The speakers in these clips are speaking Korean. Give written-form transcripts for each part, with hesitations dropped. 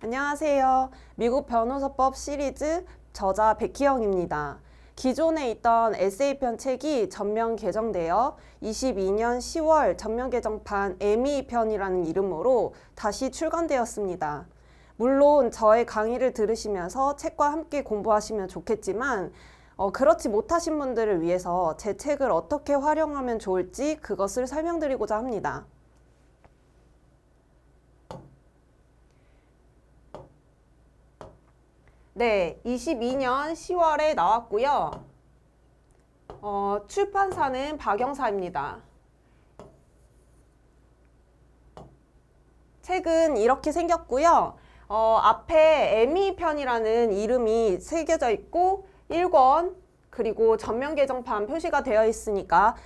안녕하세요. 미국 변호사법 시리즈 저자 백희영입니다. 기존에 있던 에세이편 책이 전면 개정되어 22년 10월 전면 개정판 에미편이라는 이름으로 다시 출간되었습니다. 물론 저의 강의를 들으시면서 책과 함께 공부하시면 좋겠지만 그렇지 못하신 분들을 위해서 제 책을 어떻게 활용하면 좋을지 그것을 설명드리고자 합니다. 네, 22년 10월에 나왔고요. 출판사는 박영사입니다. 책은 이렇게 생겼고요. 앞에 에미편이라는 이름이 새겨져 있고 1권 그리고 전면 개정판 표시가 되어 있으니까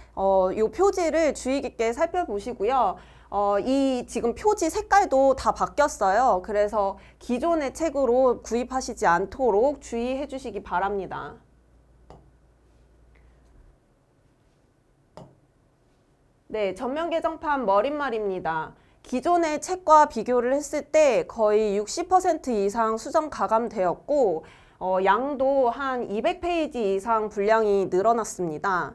이 표지를 주의 깊게 살펴보시고요. 이 지금 표지 색깔도 다 바뀌었어요. 그래서 기존의 책으로 구입하시지 않도록 주의해 주시기 바랍니다. 네, 전면 개정판 머릿말입니다. 기존의 책과 비교를 했을 때 거의 60% 이상 수정 가감되었고 양도 한 200페이지 이상 분량이 늘어났습니다.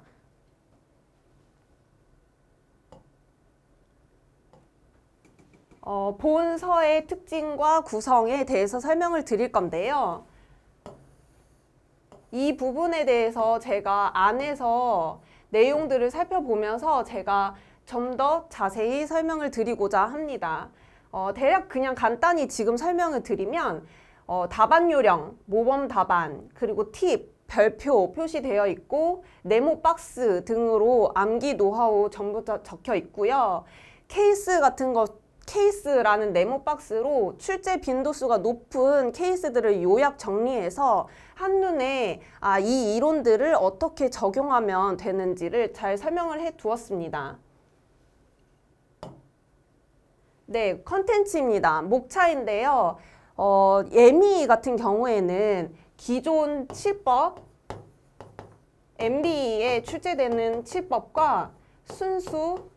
본서의 특징과 구성에 대해서 설명을 드릴 건데요. 이 부분에 대해서 제가 안에서 내용들을 살펴보면서 제가 좀 더 자세히 설명을 드리고자 합니다. 대략 그냥 간단히 지금 설명을 드리면 답안 요령, 모범 답안, 그리고 팁, 별표 표시되어 있고 네모 박스 등으로 암기 노하우 전부 다 적혀 있고요. 케이스 같은 것 케이스라는 네모 박스로 출제 빈도수가 높은 케이스들을 요약 정리해서 한눈에 이 이론들을 어떻게 적용하면 되는지를 잘 설명을 해 두었습니다. 네, 컨텐츠입니다. 목차인데요. 예미 같은 경우에는 기존 7법, MB에 출제되는 7법과 순수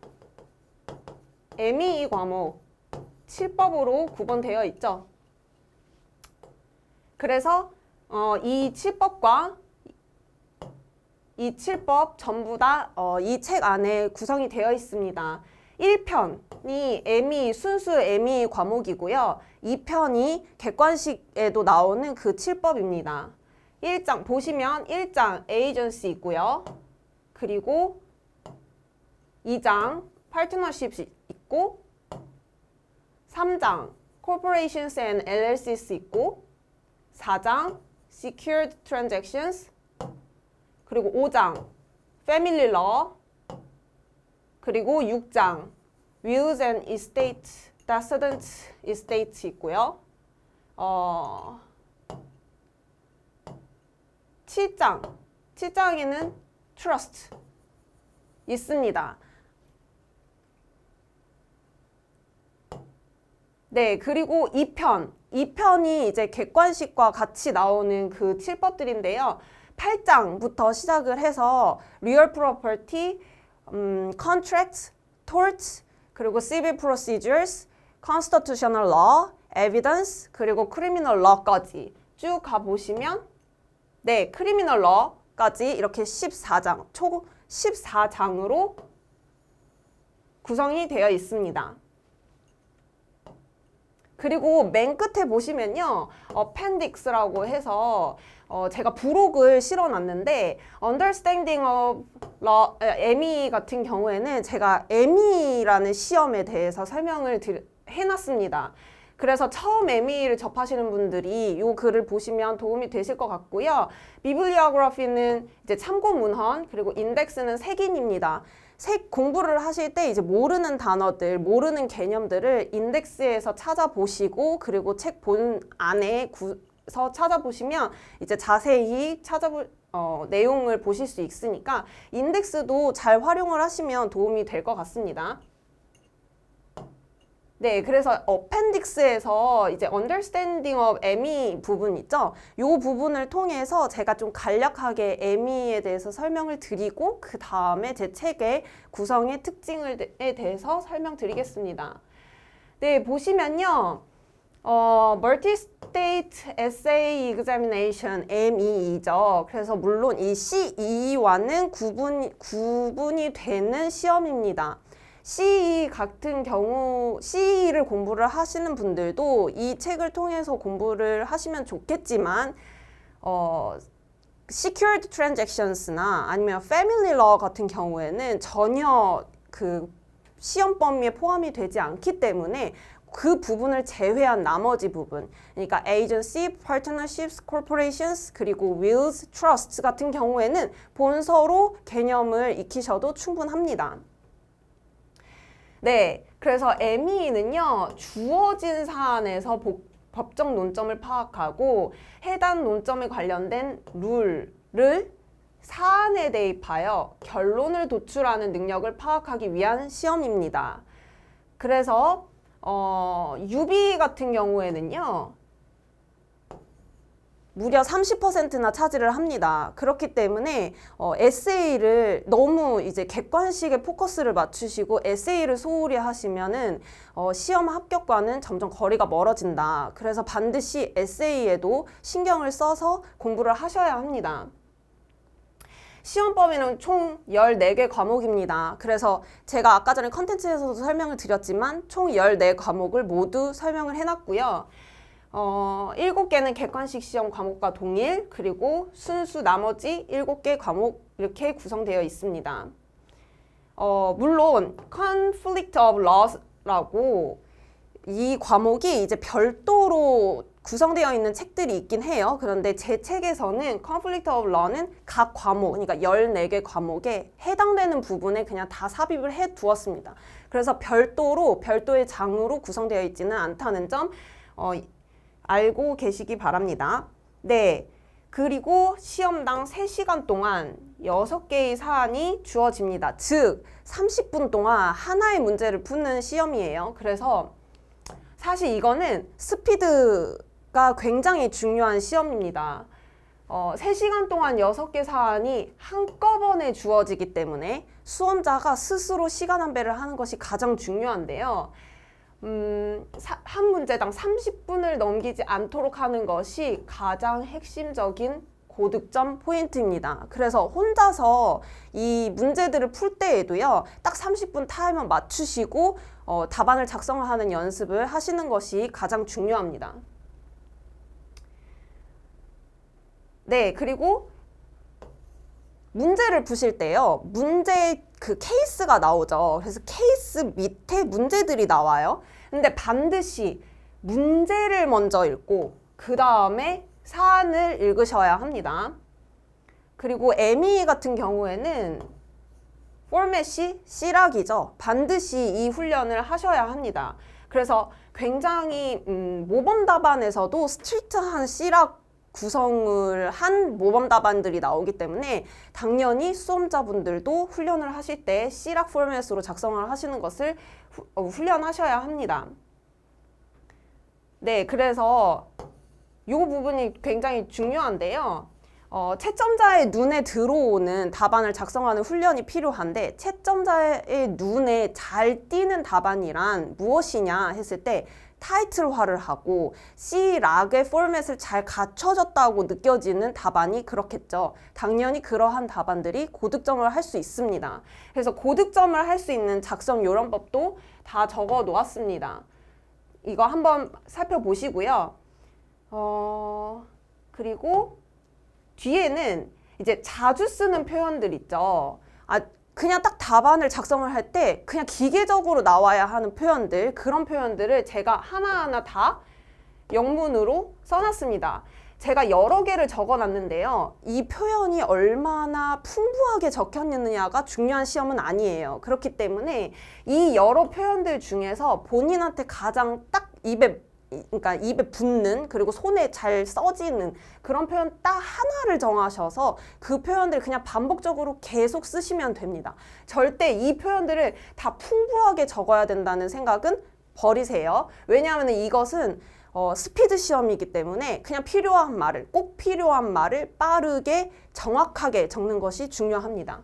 MEE 과목 7법으로 구분되어 있죠. 그래서 이 7법과 이 7법 전부 다 이 책 안에 구성이 되어 있습니다. 1편이 MEE, 순수 MEE 과목이고요. 2편이 객관식에도 나오는 그 7법입니다. 1장 보시면 1장 에이전시 있고요. 그리고 2장 파트너십 있고 3장 Corporations and LLCs 있고 4장 Secured Transactions 그리고 5장 Family Law 그리고 6장 Wills and Estate, Decedent Estate 있고요. 7장에는 Trust 있습니다. 네, 그리고 2편이 이제 객관식과 같이 나오는 그 7법들인데요. 8장부터 시작을 해서 Real Property, Contracts, Torts, 그리고 Civil Procedures, Constitutional Law, Evidence, 그리고 Criminal Law까지 쭉 가보시면 네, Criminal Law까지 이렇게 14장, 총 14장으로 구성이 되어 있습니다. 그리고 맨 끝에 보시면요. appendix라고 해서 제가 부록을 실어놨는데 Understanding of Law, MEE 같은 경우에는 제가 MEE라는 시험에 대해서 설명을 해놨습니다. 그래서 처음 MEE를 접하시는 분들이 이 글을 보시면 도움이 되실 것 같고요. 비블리오그래피는 이제 참고 문헌, 그리고 인덱스는 색인입니다. 책 공부를 하실 때 이제 모르는 단어들, 모르는 개념들을 인덱스에서 찾아보시고 그리고 책 본 안에서 찾아보시면 이제 자세히 내용을 보실 수 있으니까 인덱스도 잘 활용을 하시면 도움이 될 것 같습니다. 네, 그래서 appendix에서 이제 understanding of MEE 부분 있죠? 이 부분을 통해서 제가 좀 간략하게 MEE에 대해서 설명을 드리고 그 다음에 제 책의 구성의 특징에 대해서 설명드리겠습니다. 네, 보시면요. Multi-State Essay Examination, MEE죠. 그래서 물론 이 CE와는 구분이 되는 시험입니다. CE 같은 경우, CE를 공부를 하시는 분들도 이 책을 통해서 공부를 하시면 좋겠지만, Secured Transactions나 아니면 Family Law 같은 경우에는 전혀 그 시험 범위에 포함이 되지 않기 때문에 그 부분을 제외한 나머지 부분, 그러니까 Agency, Partnerships, Corporations, 그리고 Wills, Trusts 같은 경우에는 본서로 개념을 익히셔도 충분합니다. 네, 그래서 ME는요, 주어진 사안에서 법적 논점을 파악하고 해당 논점에 관련된 룰을 사안에 대입하여 결론을 도출하는 능력을 파악하기 위한 시험입니다. 그래서 UB 같은 경우에는요, 무려 30%나 차지를 합니다. 그렇기 때문에 에세이를 너무 이제 객관식에 포커스를 맞추시고 에세이를 소홀히 하시면은 시험 합격과는 점점 거리가 멀어진다. 그래서 반드시 에세이에도 신경을 써서 공부를 하셔야 합니다. 시험 범위는 총 14개 과목입니다. 그래서 제가 아까 전에 컨텐츠에서도 설명을 드렸지만 총 14과목을 모두 설명을 해놨고요. 7개는 객관식 시험 과목과 동일, 그리고 순수 나머지 7개 과목 이렇게 구성되어 있습니다. 물론 Conflict of Laws라고 이 과목이 이제 별도로 구성되어 있는 책들이 있긴 해요. 그런데 제 책에서는 Conflict of Law는 각 과목, 그러니까 14개 과목에 해당되는 부분에 그냥 다 삽입을 해 두었습니다. 그래서 별도의 장으로 구성되어 있지는 않다는 점 알고 계시기 바랍니다. 네. 그리고 시험당 3시간 동안 6개의 사안이 주어집니다. 즉, 30분 동안 하나의 문제를 푸는 시험이에요. 그래서 사실 이거는 스피드가 굉장히 중요한 시험입니다. 3시간 동안 6개 사안이 한꺼번에 주어지기 때문에 수험자가 스스로 시간 안배를 하는 것이 가장 중요한데요. 한 문제당 30분을 넘기지 않도록 하는 것이 가장 핵심적인 고득점 포인트입니다. 그래서 혼자서 이 문제들을 풀 때에도요, 딱 30분 타이머 맞추시고 답안을 작성하는 연습을 하시는 것이 가장 중요합니다. 네, 그리고 문제를 푸실 때요, 문제 그 케이스가 나오죠. 그래서 케이스 밑에 문제들이 나와요. 근데 반드시 문제를 먼저 읽고 그 다음에 사안을 읽으셔야 합니다. 그리고 MEE 같은 경우에는 포맷이 C락이죠. 반드시 이 훈련을 하셔야 합니다. 그래서 굉장히 모범 답안에서도 스트릭트한 C락 구성을 한 모범 답안들이 나오기 때문에 당연히 수험자분들도 훈련을 하실 때 C락 포맷으로 작성을 하시는 것을 훈련하셔야 합니다. 네, 그래서 이 부분이 굉장히 중요한데요. 채점자의 눈에 들어오는 답안을 작성하는 훈련이 필요한데, 채점자의 눈에 잘 띄는 답안이란 무엇이냐 했을 때 타이틀화를 하고 C락의 포맷을 잘 갖춰졌다고 느껴지는 답안이 그렇겠죠. 당연히 그러한 답안들이 고득점을 할 수 있습니다. 그래서 고득점을 할 수 있는 작성 요령법도 다 적어 놓았습니다. 이거 한번 살펴보시고요. 그리고 뒤에는 이제 자주 쓰는 표현들 있죠. 그냥 딱 답안을 작성을 할 때 그냥 기계적으로 나와야 하는 표현들, 그런 표현들을 제가 하나하나 다 영문으로 써놨습니다. 제가 여러 개를 적어놨는데요. 이 표현이 얼마나 풍부하게 적혀있느냐가 중요한 시험은 아니에요. 그렇기 때문에 이 여러 표현들 중에서 본인한테 가장 딱 입에 붙는, 그리고 손에 잘 써지는 그런 표현 딱 하나를 정하셔서 그 표현들을 그냥 반복적으로 계속 쓰시면 됩니다. 절대 이 표현들을 다 풍부하게 적어야 된다는 생각은 버리세요. 왜냐하면 이것은 스피드 시험이기 때문에 그냥 꼭 필요한 말을 빠르게 정확하게 적는 것이 중요합니다.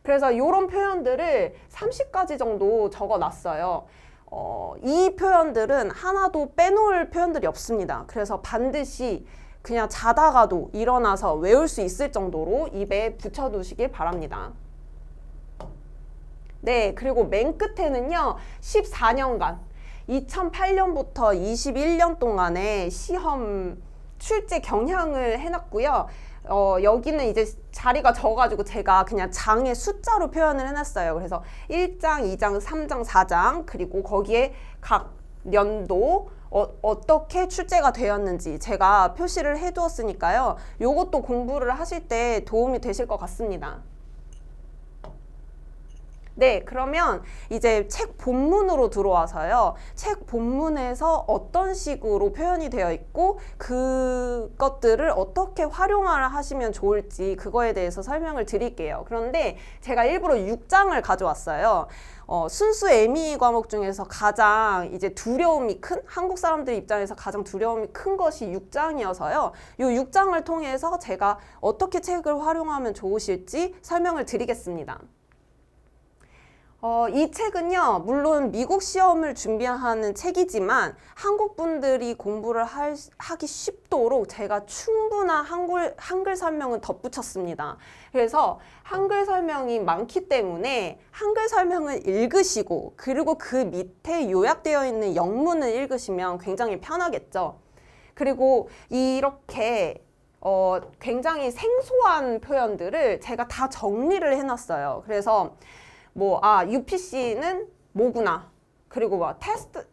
그래서 이런 표현들을 30가지 정도 적어놨어요. 이 표현들은 하나도 빼놓을 표현들이 없습니다. 그래서 반드시 그냥 자다가도 일어나서 외울 수 있을 정도로 입에 붙여두시길 바랍니다. 네, 그리고 맨 끝에는요, 14년간, 2008년부터 21년 동안의 시험 출제 경향을 해놨고요. 여기는 이제 자리가 적어가지고 제가 그냥 장의 숫자로 표현을 해놨어요. 그래서 1장, 2장, 3장, 4장, 그리고 거기에 각 연도 어떻게 출제가 되었는지 제가 표시를 해두었으니까요. 요것도 공부를 하실 때 도움이 되실 것 같습니다. 네, 그러면 이제 책 본문으로 들어와서요. 책 본문에서 어떤 식으로 표현이 되어 있고 그것들을 어떻게 활용을 하시면 좋을지 그거에 대해서 설명을 드릴게요. 그런데 제가 일부러 6장을 가져왔어요. 순수 MEE 과목 중에서 가장 이제 두려움이 큰, 한국 사람들 입장에서 가장 두려움이 큰 것이 6장이어서요. 요 6장을 통해서 제가 어떻게 책을 활용하면 좋으실지 설명을 드리겠습니다. 이 책은요, 물론 미국 시험을 준비하는 책이지만 한국 분들이 공부를 하기 쉽도록 제가 충분한 한글 설명을 덧붙였습니다. 그래서 한글 설명이 많기 때문에 한글 설명을 읽으시고 그리고 그 밑에 요약되어 있는 영문을 읽으시면 굉장히 편하겠죠. 그리고 이렇게 굉장히 생소한 표현들을 제가 다 정리를 해놨어요. 그래서 UPC는 뭐구나. 그리고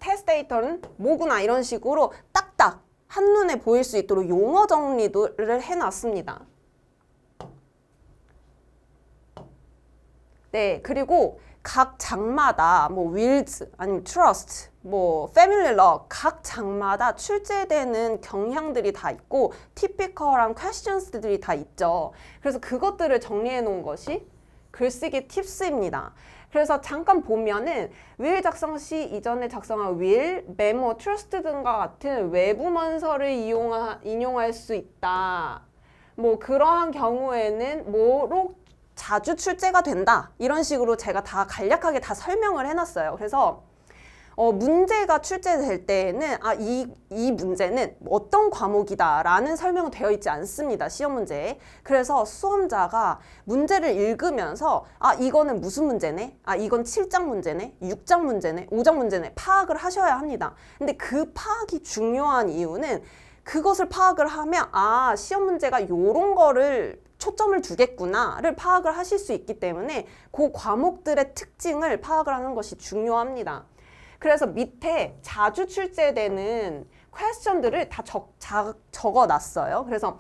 테스데이터는 뭐구나. 이런 식으로 딱딱 한눈에 보일 수 있도록 용어 정리를 해놨습니다. 네, 그리고 각 장마다 wills, 아니면 trust, family law 각 장마다 출제되는 경향들이 다 있고 typical한 questions들이 다 있죠. 그래서 그것들을 정리해 놓은 것이 글쓰기 팁스입니다. 그래서 잠깐 보면은 will 작성 시 이전에 작성한 will, 메모, trust 등과 같은 외부 문서를 인용할 수 있다. 그러한 경우에는 뭐로 자주 출제가 된다. 이런 식으로 제가 다 간략하게 다 설명을 해놨어요. 그래서 문제가 출제될 때에는 이 문제는 어떤 과목이다 라는 설명은 되어 있지 않습니다. 시험 문제에. 그래서 수험자가 문제를 읽으면서 이거는 무슨 문제네? 이건 7장 문제네? 6장 문제네? 5장 문제네? 파악을 하셔야 합니다. 근데 그 파악이 중요한 이유는 그것을 파악을 하면 시험 문제가 요런 거를 초점을 두겠구나를 파악을 하실 수 있기 때문에 그 과목들의 특징을 파악을 하는 것이 중요합니다. 그래서 밑에 자주 출제되는 퀘스천들을 다 적어놨어요. 그래서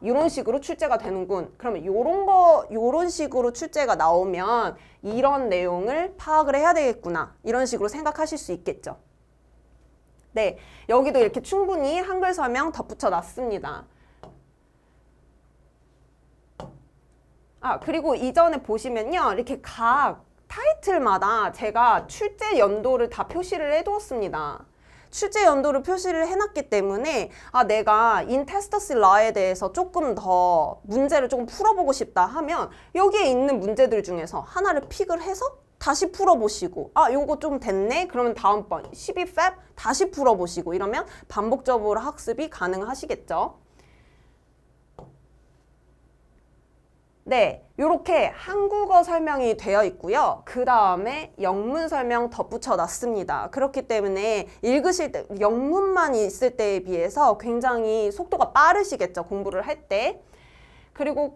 이런 식으로 출제가 되는군. 그러면 요런 식으로 출제가 나오면 이런 내용을 파악을 해야 되겠구나. 이런 식으로 생각하실 수 있겠죠. 네, 여기도 이렇게 충분히 한글 설명 덧붙여 놨습니다. 그리고 이전에 보시면요, 이렇게 각 타이틀마다 제가 출제 연도를 다 표시를 해두었습니다. 출제 연도를 표시를 해놨기 때문에 내가 in testus law에 대해서 조금 더 문제를 조금 풀어보고 싶다 하면 여기에 있는 문제들 중에서 하나를 픽을 해서 다시 풀어보시고 요거 좀 됐네? 그러면 다음번 12팹 다시 풀어보시고 이러면 반복적으로 학습이 가능하시겠죠. 네, 이렇게 한국어 설명이 되어 있고요. 그 다음에 영문 설명 덧붙여 놨습니다. 그렇기 때문에 읽으실 때 영문만 있을 때에 비해서 굉장히 속도가 빠르시겠죠. 공부를 할 때. 그리고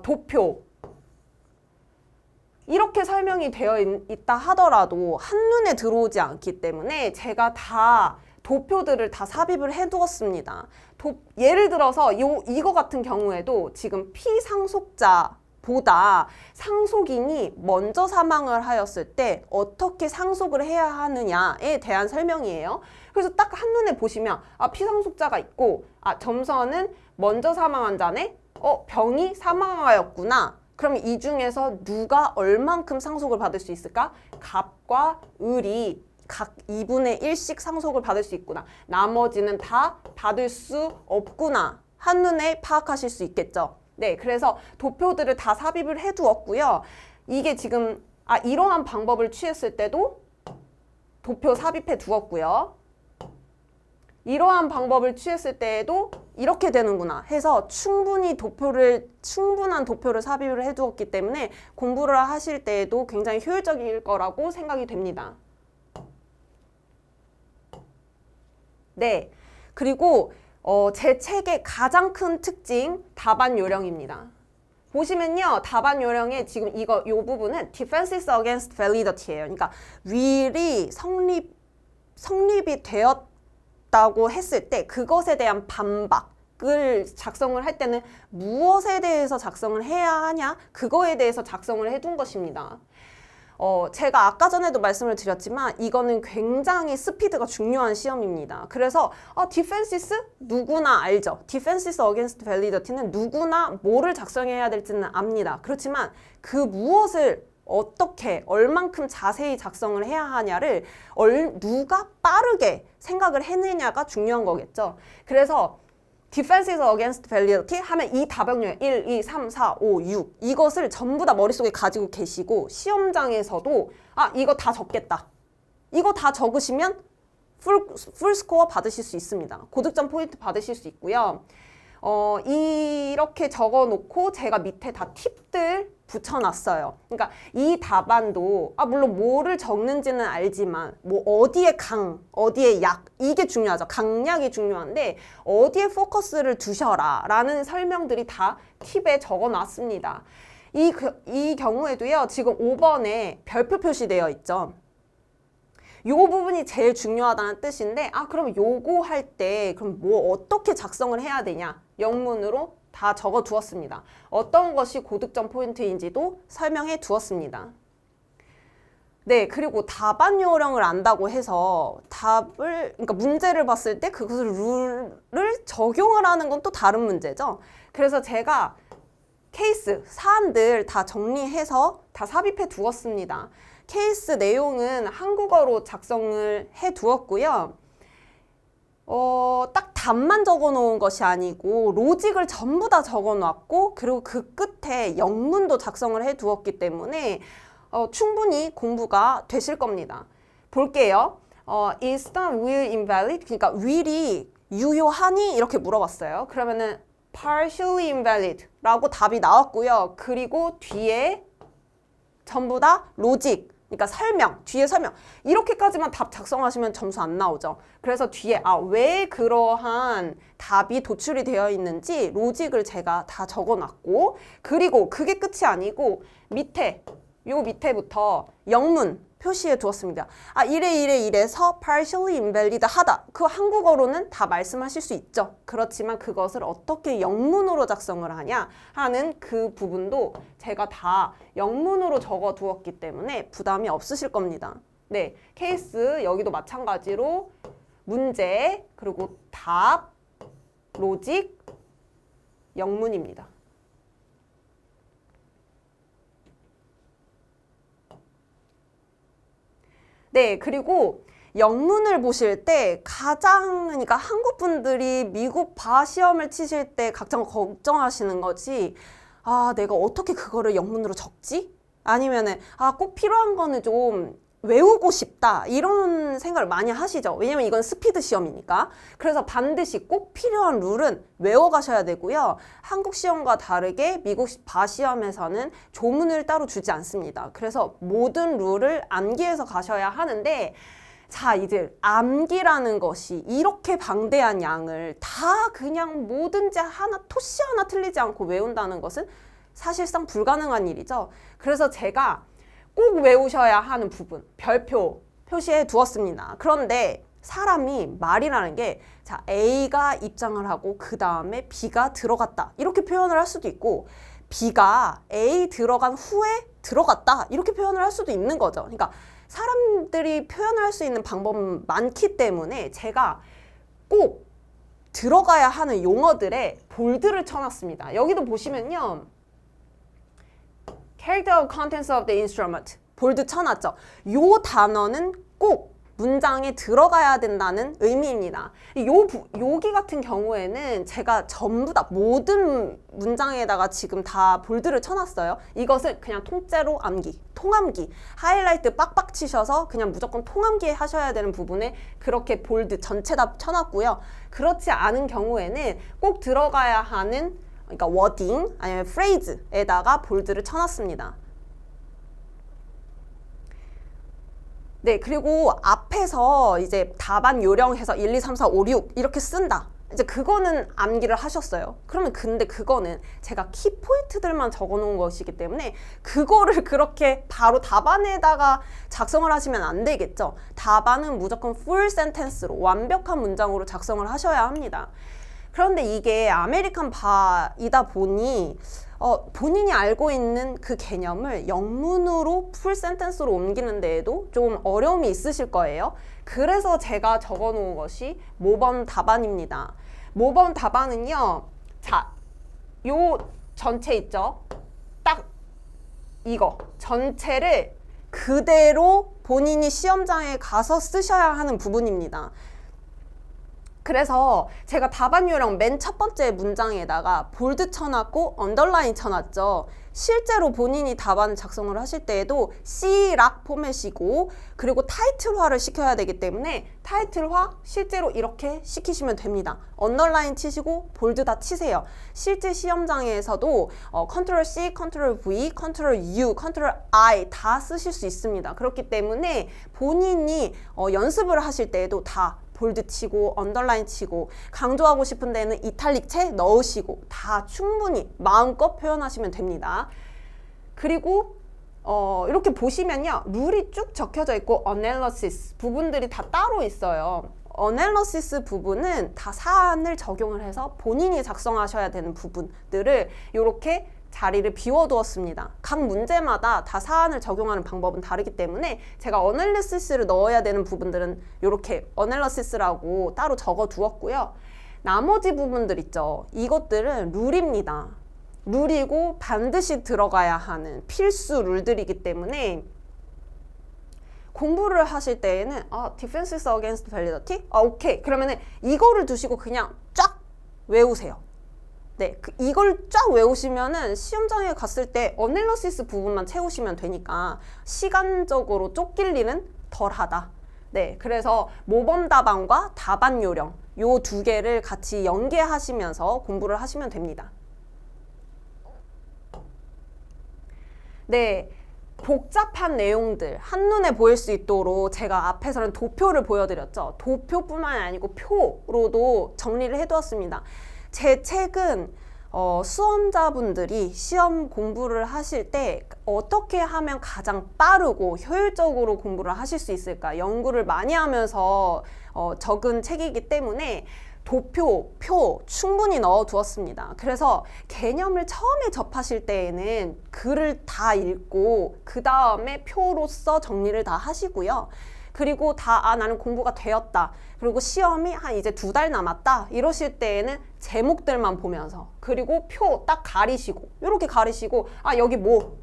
도표. 이렇게 설명이 되어 있다 하더라도 한눈에 들어오지 않기 때문에 제가 다 도표들을 다 삽입을 해두었습니다. 예를 들어서 이거 같은 경우에도 지금 피상속자보다 상속인이 먼저 사망을 하였을 때 어떻게 상속을 해야 하느냐에 대한 설명이에요. 그래서 딱 한눈에 보시면 피상속자가 있고 점선은 먼저 사망한 자네? 병이 사망하였구나. 그럼 이 중에서 누가 얼만큼 상속을 받을 수 있을까? 갑과 을이 각 2분의 1씩 상속을 받을 수 있구나. 나머지는 다 받을 수 없구나. 한눈에 파악하실 수 있겠죠. 네, 그래서 도표들을 다 삽입을 해두었고요. 이게 지금 이러한 방법을 취했을 때도 도표 삽입해 두었고요. 이러한 방법을 취했을 때에도 이렇게 되는구나 해서 충분한 도표를 삽입을 해두었기 때문에 공부를 하실 때에도 굉장히 효율적일 거라고 생각이 됩니다. 네, 그리고 제 책의 가장 큰 특징 답안 요령입니다. 보시면요, 답안 요령에 지금 이 부분은 defenses against validity예요. 그러니까 will이 성립이 되었다고 했을 때 그것에 대한 반박을 작성을 할 때는 무엇에 대해서 작성을 해야 하냐? 그거에 대해서 작성을 해둔 것입니다. 제가 아까 전에도 말씀을 드렸지만 이거는 굉장히 스피드가 중요한 시험입니다. 그래서 디펜시스 누구나 알죠. 디펜시스 어게인스트 밸리디티는 누구나 뭐를 작성해야 될지는 압니다. 그렇지만 그 무엇을 어떻게 얼만큼 자세히 작성을 해야 하냐를 누가 빠르게 생각을 해내냐가 중요한 거겠죠. 그래서 Defenses against validity 하면 이 답변 1, 2, 3, 4, 5, 6 이것을 전부 다 머릿속에 가지고 계시고 시험장에서도 이거 다 적겠다. 이거 다 적으시면 풀 스코어 받으실 수 있습니다. 고득점 포인트 받으실 수 있고요. 이렇게 적어놓고 제가 밑에 다 팁들 붙여놨어요. 그러니까 이 답안도 물론 뭐를 적는지는 알지만 뭐 어디에 어디에 약 이게 중요하죠. 강약이 중요한데 어디에 포커스를 두셔라 라는 설명들이 다 팁에 적어놨습니다. 이 경우에도요. 지금 5번에 별표 표시되어 있죠. 요 부분이 제일 중요하다는 뜻인데 그럼 요거 할 때 그럼 뭐 어떻게 작성을 해야 되냐 영문으로 다 적어 두었습니다. 어떤 것이 고득점 포인트인지도 설명해 두었습니다. 네, 그리고 답안 요령을 안다고 해서 그러니까 문제를 봤을 때 그것을 룰을 적용을 하는 건 또 다른 문제죠. 그래서 제가 케이스, 사안들 다 정리해서 다 삽입해 두었습니다. 케이스 내용은 한국어로 작성을 해 두었고요. 딱 답만 적어 놓은 것이 아니고 로직을 전부 다 적어 놨고 그리고 그 끝에 영문도 작성을 해 두었기 때문에 충분히 공부가 되실 겁니다. 볼게요. Is the will invalid? 그러니까 will이 유효하니? 이렇게 물어봤어요. 그러면은 partially invalid 라고 답이 나왔고요. 그리고 뒤에 전부 다 로직 그러니까 뒤에 설명 이렇게까지만 답 작성하시면 점수 안 나오죠. 그래서 뒤에 왜 그러한 답이 도출이 되어 있는지 로직을 제가 다 적어놨고 그리고 그게 끝이 아니고 요 밑에부터 영문 표시해 두었습니다. 이래서 partially invalid 하다. 그 한국어로는 다 말씀하실 수 있죠. 그렇지만 그것을 어떻게 영문으로 작성을 하냐 하는 그 부분도 제가 다 영문으로 적어 두었기 때문에 부담이 없으실 겁니다. 네, 케이스 여기도 마찬가지로 문제 그리고 답, 로직, 영문입니다. 네, 그리고 영문을 보실 때 그러니까 한국 분들이 미국 바 시험을 치실 때 가장 걱정하시는 거지. 내가 어떻게 그거를 영문으로 적지? 아니면은 꼭 필요한 거는 좀 외우고 싶다 이런 생각을 많이 하시죠. 왜냐면 이건 스피드 시험이니까. 그래서 반드시 꼭 필요한 룰은 외워가셔야 되고요. 한국 시험과 다르게 미국 바 시험에서는 조문을 따로 주지 않습니다. 그래서 모든 룰을 암기해서 가셔야 하는데 자, 이제 암기라는 것이 이렇게 방대한 양을 다 그냥 뭐든지 토시 하나 틀리지 않고 외운다는 것은 사실상 불가능한 일이죠. 그래서 제가 꼭 외우셔야 하는 부분, 별표 표시해 두었습니다. 그런데 사람이 말이라는 게 A가 입장을 하고 그 다음에 B가 들어갔다. 이렇게 표현을 할 수도 있고 B가 A 들어간 후에 들어갔다. 이렇게 표현을 할 수도 있는 거죠. 그러니까 사람들이 표현할 수 있는 방법은 많기 때문에 제가 꼭 들어가야 하는 용어들에 볼드를 쳐놨습니다. 여기도 보시면요. Character of contents of the instrument 볼드 쳐놨죠. 요 단어는 꼭 문장에 들어가야 된다는 의미입니다. 여기 같은 경우에는 제가 전부 다 모든 문장에다가 지금 다 볼드를 쳐놨어요. 이것은 그냥 통째로 암기, 통암기, 하이라이트 빡빡 치셔서 그냥 무조건 통암기 하셔야 되는 부분에 그렇게 볼드 전체 다 쳐놨고요. 그렇지 않은 경우에는 꼭 들어가야 하는 그러니까 워딩 아니면 프레이즈에다가 볼드를 쳐놨습니다. 네, 그리고 앞에서 이제 답안 요령해서 1, 2, 3, 4, 5, 6 이렇게 쓴다. 이제 그거는 암기를 하셨어요. 그러면 근데 그거는 제가 키포인트들만 적어 놓은 것이기 때문에 그거를 그렇게 바로 답안에다가 작성을 하시면 안 되겠죠. 답안은 무조건 full sentence로 완벽한 문장으로 작성을 하셔야 합니다. 그런데 이게 아메리칸 바이다 보니 본인이 알고 있는 그 개념을 영문으로 풀 센텐스로 옮기는 데에도 좀 어려움이 있으실 거예요. 그래서 제가 적어 놓은 것이 모범 답안입니다. 모범 답안은요, 자, 요 전체 있죠? 딱 이거 전체를 그대로 본인이 시험장에 가서 쓰셔야 하는 부분입니다. 그래서 제가 답안 요령 맨 첫 번째 문장에다가 볼드 쳐놨고 언더라인 쳐놨죠. 실제로 본인이 답안을 작성을 하실 때에도 C락 포맷이고 그리고 타이틀화를 시켜야 되기 때문에 타이틀화 실제로 이렇게 시키시면 됩니다. 언더라인 치시고 볼드 다 치세요. 실제 시험장에서도 컨트롤 C, 컨트롤 V, 컨트롤 U, 컨트롤 I 다 쓰실 수 있습니다. 그렇기 때문에 본인이 연습을 하실 때에도 다 볼드 치고 언더라인 치고 강조하고 싶은 데는 이탈릭체 넣으시고 다 충분히 마음껏 표현하시면 됩니다. 그리고 이렇게 보시면요, 룰이 쭉 적혀져 있고 어널리시스 부분들이 다 따로 있어요. 어널리시스 부분은 다 사안을 적용을 해서 본인이 작성하셔야 되는 부분들을 이렇게 자리를 비워두었습니다. 각 문제마다 다 사안을 적용하는 방법은 다르기 때문에 제가 어널리시스를 넣어야 되는 부분들은 이렇게 어널리시스라고 따로 적어두었고요. 나머지 부분들 있죠. 이것들은 룰입니다. 룰이고 반드시 들어가야 하는 필수 룰들이기 때문에 공부를 하실 때에는 Defenses against validity? 오케이. 그러면은 이거를 두시고 그냥 쫙 외우세요. 네, 이걸 쫙 외우시면은 시험장에 갔을 때 어널리시스 부분만 채우시면 되니까 시간적으로 쫓길 일은 덜하다. 네, 그래서 모범 답안과 답안 요령 요 두 개를 같이 연계하시면서 공부를 하시면 됩니다. 네, 복잡한 내용들 한눈에 보일 수 있도록 제가 앞에서는 도표를 보여드렸죠. 도표뿐만 아니고 표로도 정리를 해두었습니다. 제 책은 수험자분들이 시험 공부를 하실 때 어떻게 하면 가장 빠르고 효율적으로 공부를 하실 수 있을까 연구를 많이 하면서 적은 책이기 때문에 도표, 표 충분히 넣어두었습니다. 그래서 개념을 처음에 접하실 때에는 글을 다 읽고 그 다음에 표로서 정리를 다 하시고요. 그리고 나는 공부가 되었다. 그리고 시험이 한 이제 2달 남았다. 이러실 때에는 제목들만 보면서 그리고 표 딱 가리시고 이렇게 가리시고 여기 뭐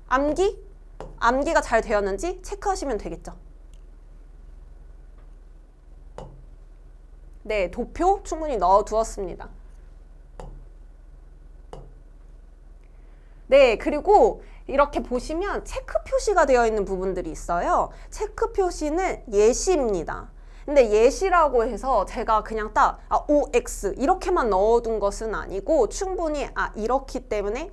암기가 잘 되었는지 체크하시면 되겠죠. 네, 도표 충분히 넣어두었습니다. 네, 그리고 이렇게 보시면 체크 표시가 되어 있는 부분들이 있어요. 체크 표시는 예시입니다. 근데 예시라고 해서 제가 그냥 딱 OX 이렇게만 넣어둔 것은 아니고 충분히 이렇기 때문에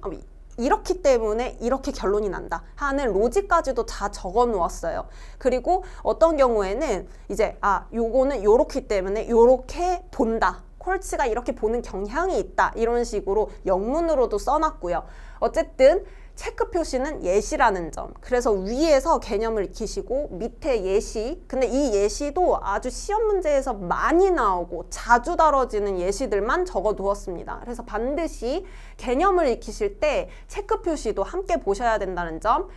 이렇게 결론이 난다 하는 로직까지도 다 적어 놓았어요. 그리고 어떤 경우에는 이제 요거는 요렇기 때문에 요렇게 본다. 콜치가 이렇게 보는 경향이 있다. 이런 식으로 영문으로도 써놨고요. 어쨌든 체크 표시는 예시라는 점. 그래서 위에서 개념을 익히시고 밑에 예시. 근데 이 예시도 아주 시험 문제에서 많이 나오고 자주 다뤄지는 예시들만 적어 두었습니다. 그래서 반드시 개념을 익히실 때 체크 표시도 함께 보셔야 된다는 점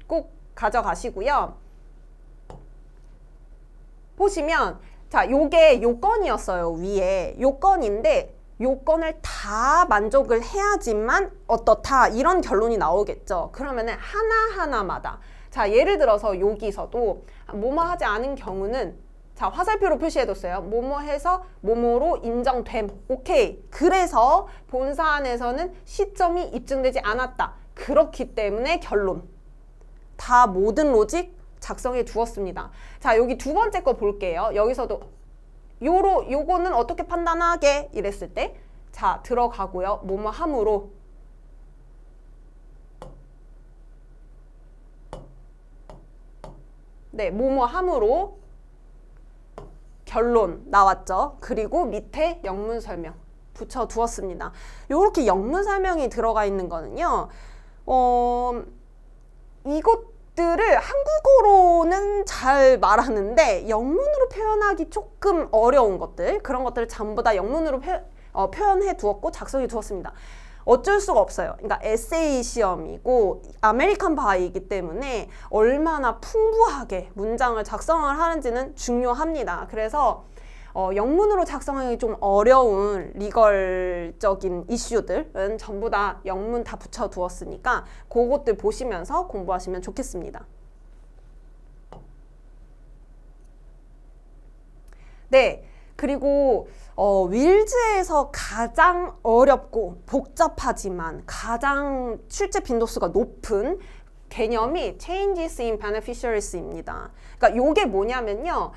꼭 가져가시고요. 보시면 요게 요건이었어요. 위에 요건인데 요건을 다 만족을 해야지만 어떻다 이런 결론이 나오겠죠. 그러면은 하나하나마다 자, 예를 들어서 여기서도 뭐뭐 하지 않은 경우는 자, 화살표로 표시해뒀어요. 뭐뭐 해서 뭐뭐로 인정됨. 오케이. 그래서 본사안에서는 시점이 입증되지 않았다. 그렇기 때문에 결론. 다 모든 로직 작성해 두었습니다. 자, 여기 두 번째 거 볼게요. 여기서도 요거는 어떻게 판단하게 이랬을 때 자, 들어가고요. 뭐뭐 함으로 네, 뭐뭐 함으로 결론 나왔죠. 그리고 밑에 영문 설명 붙여 두었습니다. 이렇게 영문 설명이 들어가 있는 거는요. 이것들을 한국어로는 잘 말하는데 영문으로 표현하기 조금 어려운 것들, 그런 것들을 전부 다 영문으로 표현해 두었고 작성해 두었습니다. 어쩔 수가 없어요. 그러니까 에세이 시험이고 아메리칸 바이이기 때문에 얼마나 풍부하게 문장을 작성을 하는지는 중요합니다. 그래서 영문으로 작성하기 좀 어려운 리걸적인 이슈들은 전부 다 영문 다 붙여두었으니까 그것들 보시면서 공부하시면 좋겠습니다. 네, 그리고 윌즈에서 가장 어렵고 복잡하지만 가장 출제 빈도수가 높은 개념이 changes in beneficiaries입니다. 그러니까 요게 뭐냐면요.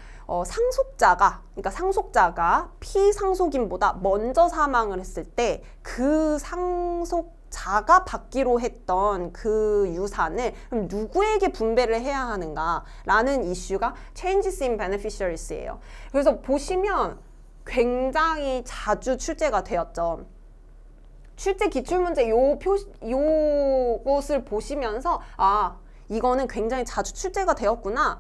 상속자가 피상속인보다 먼저 사망을 했을 때 그 상속자가 받기로 했던 그 유산을 그럼 누구에게 분배를 해야 하는가라는 이슈가 changes in beneficiaries예요. 그래서 보시면 굉장히 자주 출제가 되었죠. 출제 기출문제 요것을 보시면서 이거는 굉장히 자주 출제가 되었구나,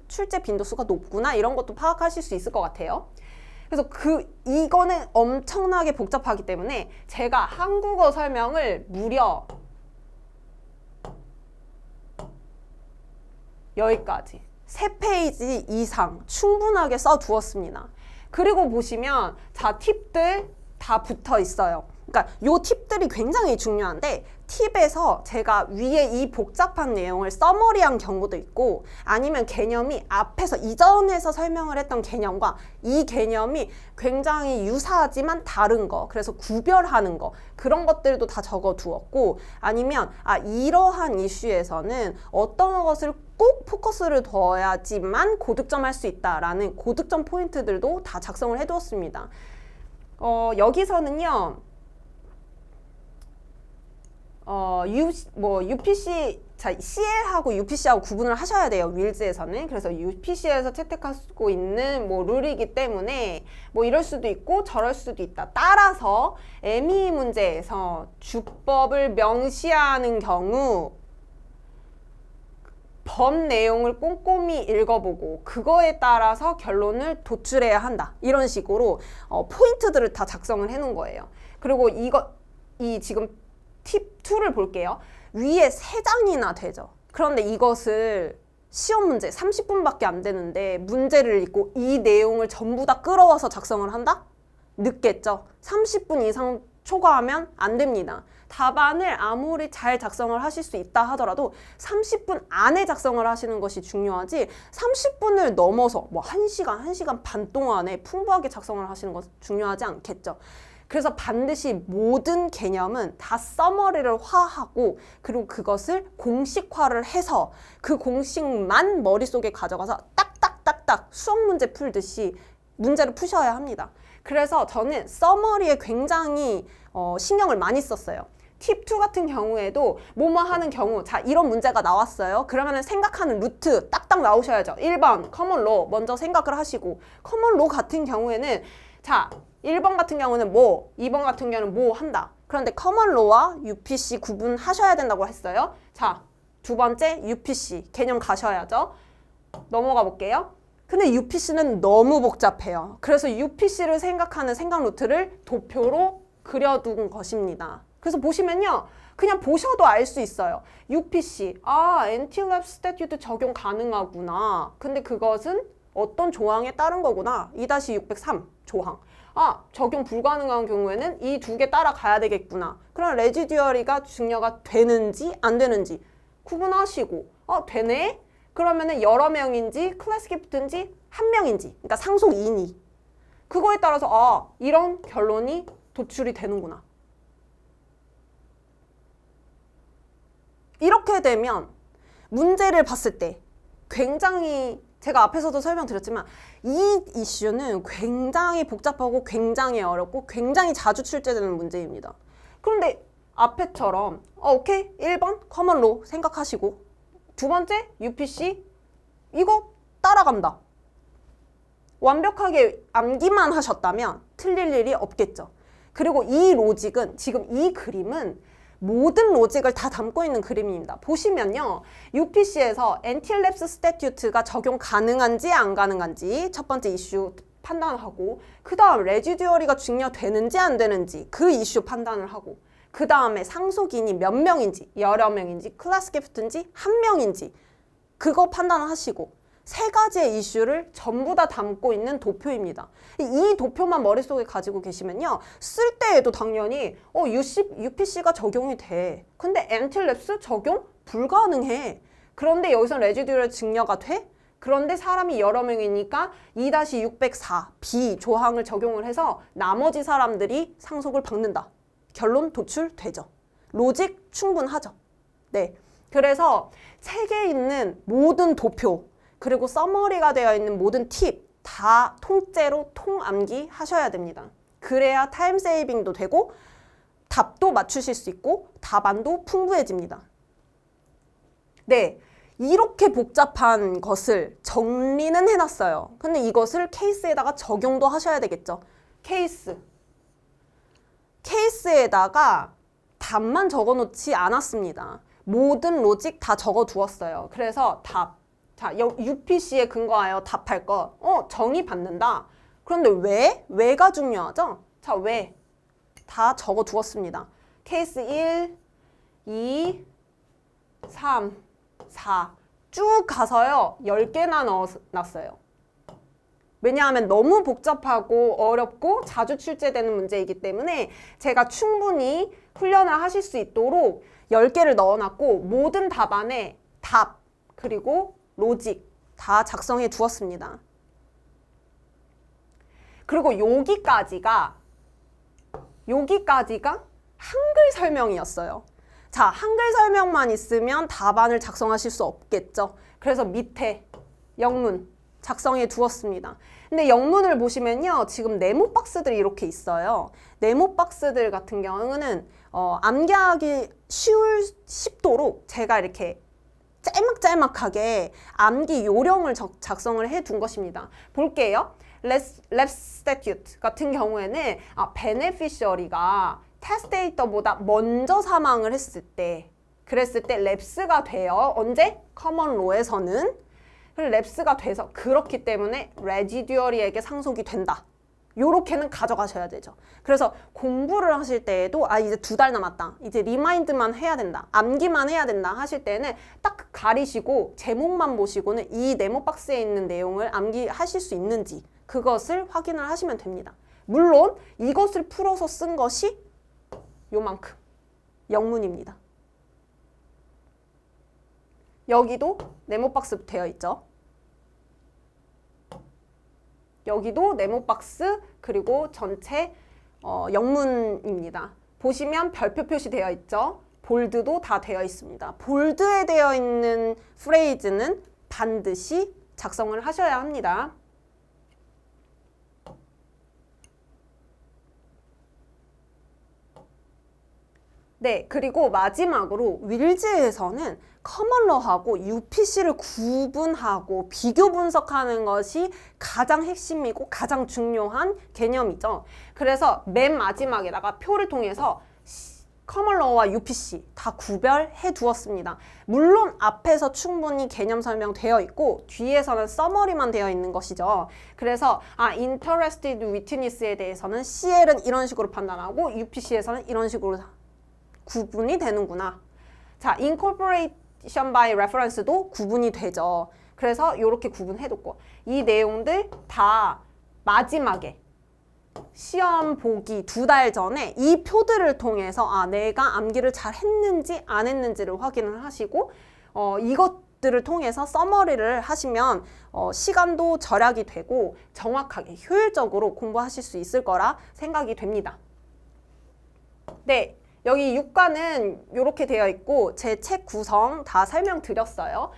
출제 빈도수가 높구나 이런 것도 파악하실 수 있을 것 같아요. 그래서 이거는 엄청나게 복잡하기 때문에 제가 한국어 설명을 무려 여기까지 3페이지 이상 충분하게 써두었습니다. 그리고 보시면 자, 팁들 다 붙어 있어요. 그러니까 요 팁들이 굉장히 중요한데 팁에서 제가 위에 이 복잡한 내용을 서머리한 경우도 있고 아니면 개념이 앞에서 이전에서 설명을 했던 개념과 이 개념이 굉장히 유사하지만 다른 거, 그래서 구별하는 거, 그런 것들도 다 적어 두었고 아니면 이러한 이슈에서는 어떤 것을 꼭 포커스를 둬야지만 고득점 할 수 있다라는 고득점 포인트들도 다 작성을 해두었습니다. 여기서는요. UPC, CL하고 UPC하고 구분을 하셔야 돼요. 윌즈에서는. 그래서 UPC에서 채택하고 있는 룰이기 때문에 이럴 수도 있고 저럴 수도 있다. 따라서 MEE 문제에서 주법을 명시하는 경우 법 내용을 꼼꼼히 읽어보고 그거에 따라서 결론을 도출해야 한다. 이런 식으로 포인트들을 다 작성을 해놓은 거예요. 그리고 이 지금 팁 2를 볼게요. 위에 3장이나 되죠. 그런데 이것을 시험 문제 30분밖에 안 되는데 문제를 읽고 이 내용을 전부 다 끌어와서 작성을 한다? 늦겠죠. 30분 이상 초과하면 안 됩니다. 답안을 아무리 잘 작성을 하실 수 있다 하더라도 30분 안에 작성을 하시는 것이 중요하지 30분을 넘어서 1시간, 1시간 반 동안에 풍부하게 작성을 하시는 것은 중요하지 않겠죠. 그래서 반드시 모든 개념은 다 서머리를 화하고 그리고 그것을 공식화를 해서 그 공식만 머릿속에 가져가서 딱딱딱딱 수학 문제 풀듯이 문제를 푸셔야 합니다. 그래서 저는 서머리에 굉장히 신경을 많이 썼어요. 팁 2 같은 경우에도 뭐뭐 하는 경우, 자, 이런 문제가 나왔어요. 그러면 생각하는 루트 딱딱 나오셔야죠. 1번 커먼로 먼저 생각을 하시고, 커먼로 같은 경우에는 자, 1번 같은 경우는 2번 같은 경우는 한다. 그런데 커먼로와 UPC 구분하셔야 된다고 했어요. 자, 두 번째 UPC 개념 가셔야죠. 넘어가 볼게요. 근데 UPC는 너무 복잡해요. 그래서 UPC를 생각하는 생각 루트를 도표로 그려둔 것입니다. 그래서 보시면요. 그냥 보셔도 알 수 있어요. UPC, Anti-Lapse Statute 적용 가능하구나. 근데 그것은 어떤 조항에 따른 거구나. 2-603 조항. 적용 불가능한 경우에는 이 2개 따라가야 되겠구나. 그럼 레지듀어리가 증여가 되는지 안 되는지 구분하시고 되네? 그러면은 여러 명인지 클래스 기프트인지 한 명인지, 그러니까 상속 2인이. 그거에 따라서 이런 결론이 도출이 되는구나. 이렇게 되면 문제를 봤을 때 굉장히, 제가 앞에서도 설명드렸지만 이 이슈는 굉장히 복잡하고 굉장히 어렵고 굉장히 자주 출제되는 문제입니다. 그런데 앞에처럼 오케이 1번 커먼로 생각하시고 두 번째 UPC 이거 따라간다. 완벽하게 암기만 하셨다면 틀릴 일이 없겠죠. 그리고 이 로직은, 지금 이 그림은 모든 로직을 다 담고 있는 그림입니다. 보시면요. UPC에서 엔티-랩스 스태튜트가 적용 가능한지 안 가능한지 첫 번째 이슈 판단하고, 그 다음 레지듀어리가 증여되는지 안 되는지 그 이슈 판단을 하고, 그 다음에 상속인이 몇 명인지, 여러 명인지, 클래스 기프트인지 한 명인지 그거 판단하시고, 세 가지의 이슈를 전부 다 담고 있는 도표입니다. 이 도표만 머릿속에 가지고 계시면요. 쓸 때에도 당연히 UPC가 적용이 돼. 근데 엔틸랩스 적용 불가능해. 그런데 여기서 레지듀얼 증여가 돼? 그런데 사람이 여러 명이니까 2-604 B 조항을 적용을 해서 나머지 사람들이 상속을 받는다. 결론 도출되죠. 로직 충분하죠. 네. 그래서 책에 있는 모든 도표, 그리고 서머리가 되어 있는 모든 팁 다 통째로 통암기 하셔야 됩니다. 그래야 타임 세이빙도 되고 답도 맞추실 수 있고 답안도 풍부해집니다. 네, 이렇게 복잡한 것을 정리는 해놨어요. 근데 이것을 케이스에다가 적용도 하셔야 되겠죠. 케이스에다가 답만 적어놓지 않았습니다. 모든 로직 다 적어두었어요. 그래서 답. 자, UPC에 근거하여 답할 것. 정의 받는다. 그런데 왜? 왜가 중요하죠? 자, 왜? 다 적어두었습니다. 케이스 1, 2, 3, 4. 쭉 가서요. 10개나 넣어놨어요. 왜냐하면 너무 복잡하고 어렵고 자주 출제되는 문제이기 때문에 제가 충분히 훈련을 하실 수 있도록 10개를 넣어놨고, 모든 답안에 답, 그리고 로직 다 작성해 두었습니다. 그리고 여기까지가 한글 설명이었어요. 자, 한글 설명만 있으면 답안을 작성하실 수 없겠죠. 그래서 밑에 영문 작성해 두었습니다. 근데 영문을 보시면요. 지금 네모 박스들이 이렇게 있어요. 네모 박스들 같은 경우는 암기하기 쉽도록 제가 이렇게 짤막짤막하게 암기 요령을 작성을 해 둔 것입니다. 볼게요. 랩 스태튜트 같은 경우에는 베네피셔리가 테스테이터보다 먼저 사망을 했을 때, 그랬을 때 랩스가 돼요. 언제? 커먼 로에서는. 랩스가 돼서, 그렇기 때문에 레지듀어리에게 상속이 된다. 요렇게는 가져가셔야 되죠. 그래서 공부를 하실 때에도 이제 2달 남았다. 이제 리마인드만 해야 된다. 암기만 해야 된다 하실 때는 딱 가리시고 제목만 보시고는 이 네모 박스에 있는 내용을 암기하실 수 있는지 그것을 확인을 하시면 됩니다. 물론 이것을 풀어서 쓴 것이 요만큼 영문입니다. 여기도 네모 박스 되어 있죠. 여기도 네모 박스, 그리고 전체 영문입니다. 보시면 별표 표시되어 있죠. 볼드도 다 되어 있습니다. 볼드에 되어 있는 프레이즈는 반드시 작성을 하셔야 합니다. 네, 그리고 마지막으로 윌즈에서는 커먼러하고 UPC를 구분하고 비교 분석하는 것이 가장 핵심이고 가장 중요한 개념이죠. 그래서 맨 마지막에다가 표를 통해서 커먼러와 UPC 다 구별해 두었습니다. 물론 앞에서 충분히 개념 설명되어 있고 뒤에서는 서머리만 되어 있는 것이죠. 그래서 interested witness에 대해서는 CL은 이런 식으로 판단하고 UPC에서는 이런 식으로 구분이 되는구나. 자, incorporation by reference도 구분이 되죠. 그래서 이렇게 구분해뒀고, 이 내용들 다 마지막에 시험 보기 2달 전에 이 표들을 통해서 내가 암기를 잘 했는지 안 했는지를 확인을 하시고, 것들을 통해서 서머리를 하시면 시간도 절약이 되고 정확하게 효율적으로 공부하실 수 있을 거라 생각이 됩니다. 네, 여기 6과는 이렇게 되어 있고 제 책 구성 다 설명드렸어요.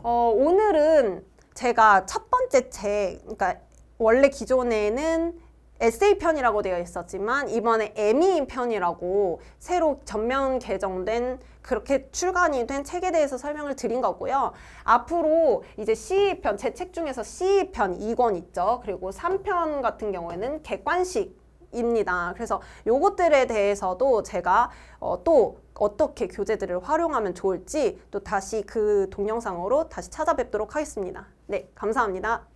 오늘은 제가 첫 번째 책, 그러니까 원래 기존에는 에세이 편이라고 되어 있었지만 이번에 에미 편이라고 새로 전면 개정된 그렇게 출간이 된 책에 대해서 설명을 드린 거고요. 앞으로 이제 CE 편, 제 책 중에서 CE 편 2권 있죠. 그리고 3편 같은 경우에는 객관식입니다. 그래서 요것들에 대해서도 제가 또 어떻게 교재들을 활용하면 좋을지 또 다시 그 동영상으로 다시 찾아뵙도록 하겠습니다. 네, 감사합니다.